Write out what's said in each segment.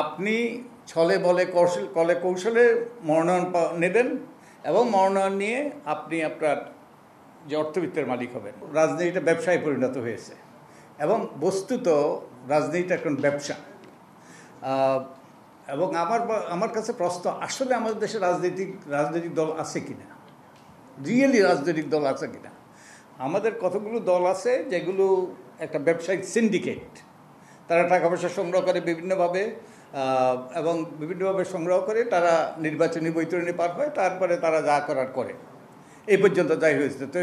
আপনি ছলে বলে কলে কৌশলে মনোনয়ন নেবেন এবং মনোনয়ন নিয়ে আপনি আপনার যে অর্থবিত্তের মালিক হবেন। রাজনীতিটা ব্যবসায় পরিণত হয়েছে এবং বস্তুত রাজনীতিটা এখন ব্যবসা। এবং আমার কাছে প্রশ্ন, আসলে আমাদের দেশে রাজনৈতিক দল আছে কিনা, রিয়েলি রাজনৈতিক দল আছে কিনা? আমাদের কতগুলো দল আছে যেগুলো একটা ব্যবসায়িক সিন্ডিকেট। তারা টাকা পয়সা সংগ্রহ করে বিভিন্নভাবে এবং বিভিন্নভাবে সংগ্রহ করে তারা নির্বাচনী বৈতরণী পার হয়, তারপরে তারা যা করার করে। এই পর্যন্ত যাই হয়েছে। তো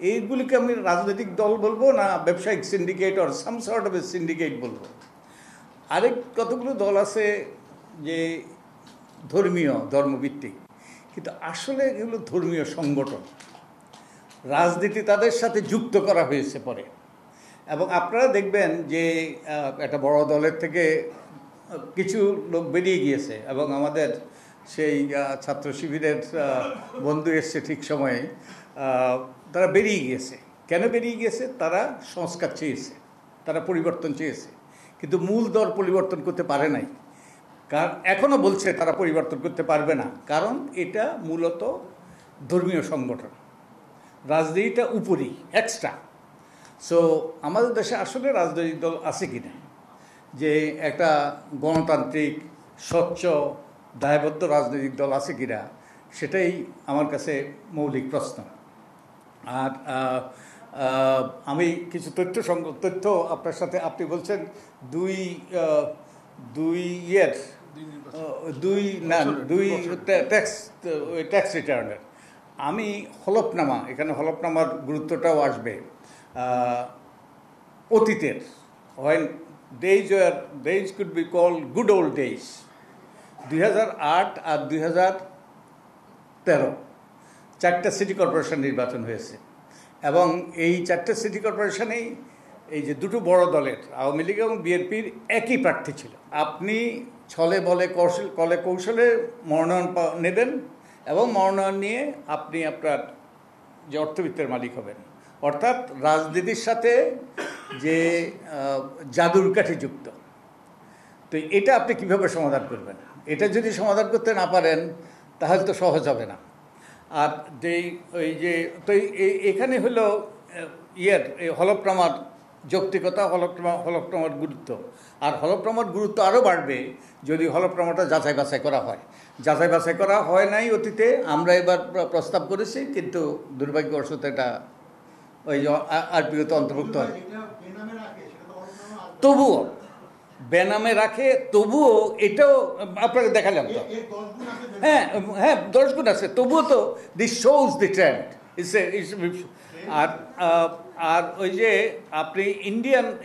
এইগুলিকে আমি রাজনৈতিক দল বলবো না ব্যবসায়িক syndicate or some sort of A syndicate বলবো। আরেক কতগুলো দল আছে যে ধর্মভিত্তিক, কিন্তু আসলে এগুলো ধর্মীয় সংগঠন। রাজনীতি তাদের সাথে যুক্ত করা হয়েছে পরে, এবং আপনারা দেখবেন যে একটা বড় দলের থেকে কিছু লোক বেরিয়ে গিয়েছে এবং আমাদের সেই ছাত্র শিবিরের বন্ধু এসছে ঠিক সময়ে, তারা বেরিয়ে গিয়েছে। কেন বেরিয়ে গিয়েছে? তারা সংস্কার চেয়েছে, তারা পরিবর্তন চেয়েছে, কিন্তু মূল দল পরিবর্তন করতে পারে নাই। কারণ এখনও বলছে তারা পরিবর্তন করতে পারবে না, কারণ এটা মূলত ধর্মীয় সংগঠন, রাজনীতিটা উপরই এক্সট্রা। সো আমাদের দেশে আসলে রাজনৈতিক দল আছে কিনা, যে একটা গণতান্ত্রিক স্বচ্ছ দায়বদ্ধ রাজনৈতিক দল আছে কিনা, সেটাই আমার কাছে মৌলিক প্রশ্ন। আর আমি কিছু তথ্য আপনার সাথে, আপনি বলছেন দুই ট্যাক্স রিটার্নের। আমি হলফনামা, এখানে হলফনামার গুরুত্বটাও আসবে। অতীতের when days could be called good old days, 2008 আর 2013 চারটা সিটি কর্পোরেশন নির্বাচন হয়েছে, এবং এই চারটে সিটি কর্পোরেশনেই এই যে দুটো বড় দলের আওয়ামী লীগ এবং বিএনপির একই প্রার্থী ছিল। আপনি ছলে বলে কলে কৌশলে মনোনয়ন নেবেন এবং মনোনয়ন নিয়ে আপনি আপনার যে অর্থবিত্তের মালিক হবেন। অর্থাৎ রাজনীতির সাথে যে জাদুর কাঠি যুক্ত। তো এটা আপনি কিভাবে সমাধান করবেন? এটা যদি সমাধান করতে না পারেন তাহলে তো সহজ হবে না। আর এখানে হলো এই হলফনামার যৌক্তিকতা, হলফনামার গুরুত্ব। আর হলফনামার গুরুত্ব আরও বাড়বে যদি হলফনামাটা যাচাই বাছাই করা হয়। যাচাই বাছাই করা হয় নাই অতীতে, আমরা এবার প্রস্তাব করেছি, কিন্তু দুর্ভাগ্যবশত এটা ওই যে আরপিওতে অন্তর্ভুক্ত হয়। তবুও বেনামে রাখে, তবুও এটাও আপনাকে দেখালাম তো। হ্যাঁ, 10 গুণ আছে, তবুও তো দিস শোজ দি ট্রেন্ড। আর ওই যে আপনি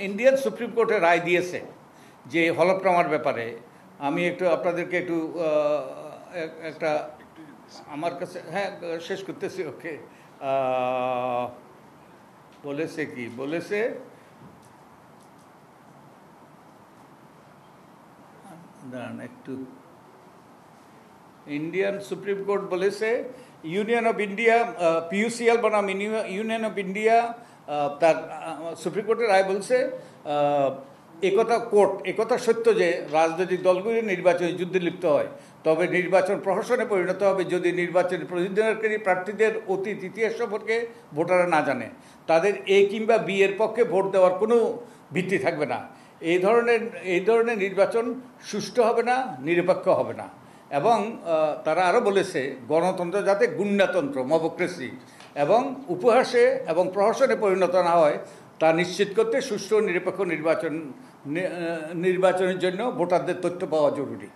ইন্ডিয়ান সুপ্রিম কোর্টের রায় দিয়েছে যে হলফনামার ব্যাপারে। আমি আপনাদেরকে একটা আমার কাছে, শেষ করতেছি। ওকে, বলেছে একটু ইন্ডিয়ান সুপ্রিম কোর্ট বলেছে ইউনিয়ন অফ ইন্ডিয়া, পিইউসিএল বনাম ইউনিয়ন অফ ইন্ডিয়া, তার সুপ্রিম কোর্টের রায় বলছে একথা সত্য যে রাজনৈতিক দলগুলি নির্বাচনী যুদ্ধে লিপ্ত হয়, তবে নির্বাচন প্রহসনে পরিণত হবে যদি নির্বাচনী প্রতিদ্বন্দ্বিতাকারী প্রার্থীদের অতীত ইতিহাস সম্পর্কে ভোটাররা না জানে। তাদের এ কিংবা বি এর পক্ষে ভোট দেওয়ার কোনো ভিত্তি থাকবে না। এই ধরনের নির্বাচন সুষ্ঠু হবে না, নিরপেক্ষ হবে না। এবং তারা আরও বলেছে গণতন্ত্র যাতে গুন্ডাতন্ত্র, মবক্রেসি এবং উপহাসে এবং প্রহসনে পরিণত না হয় তা নিশ্চিত করতে সুষ্ঠু নিরপেক্ষ নির্বাচনের জন্য ভোটারদের তথ্য পাওয়া জরুরি।